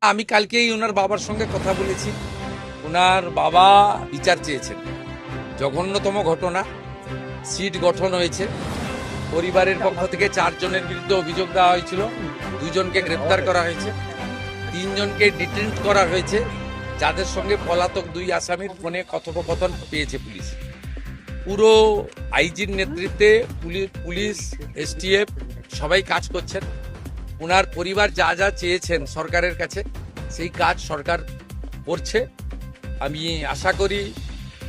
আমি কালকেই ওনার বাবার সঙ্গে কথা বলেছি। ওনার বাবা বিচার চেয়েছেন। জঘন্যতম ঘটনা, সিট গঠন হয়েছে। পরিবারের পক্ষ থেকে 4 জনের বিরুদ্ধে অভিযোগ দেওয়া হয়েছিল, 2 জনকে গ্রেপ্তার করা হয়েছে, 3 জনকে ডিটেন্ট করা হয়েছে, যাদের সঙ্গে পলাতক 2 আসামির ফোনে কথোপকথন পেয়েছে পুলিশ। পুরো আইজির নেতৃত্বে পুলিশ, এসটিএফ সবাই কাজ করছেন। ওনার পরিবার যা যা চেয়েছেন সরকারের কাছে, সেই কাজ সরকার করছে। আমি আশা করি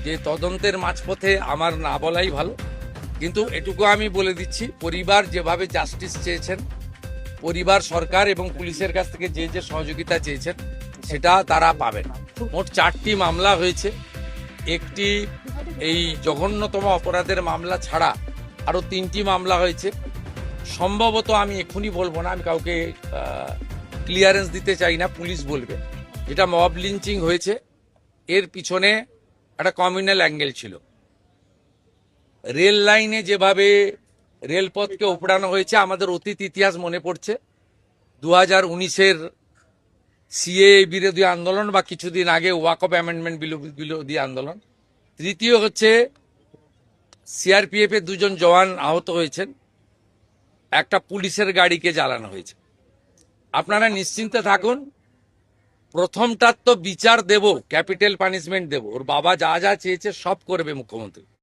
যে তদন্তের মাঝপথে আমার না বলাই ভালো, কিন্তু এটুকু আমি বলে দিচ্ছি, পরিবার যেভাবে জাস্টিস চেয়েছেন, পরিবার সরকার এবং পুলিশের কাছ থেকে যে যে সহযোগিতা চেয়েছেন সেটা তারা পাবেন। মোট 4টি মামলা হয়েছে। একটি এই জঘন্যতম অপরাধের মামলা ছাড়া আরও 3টি মামলা হয়েছে। সম্ভবত আমি এখনই বলবো না, আমি কাউকে ক্লিয়ারেন্স দিতে চাই না, পুলিশ বলবে। যেটা মব লিঞ্চিং হয়েছে, এর পিছনে একটা কমিউনাল অ্যাঙ্গেল ছিল। রেল লাইনে যেভাবে রেলপথকে উপড়ানো হয়েছে, আমাদের অতীত ইতিহাস মনে পড়ছে। 2019-এর সিএ বিরোধী আন্দোলন বা কিছুদিন আগে ওয়াকফ অ্যামেন্ডমেন্ট বিরোধী আন্দোলন। তৃতীয় হচ্ছে সিআরপিএফ এর 2 জন জওয়ান আহত হয়েছেন, একটা পুলিশের গাড়িকে জ্বালানো হয়েছে। আপনারা নিশ্চিন্তে থাকুন, প্রথমটার তো বিচার দেব, ক্যাপিটাল পানিশমেন্ট দেব। ওর বাবা যা যা চেয়েছে সব করবে মুখ্যমন্ত্রী।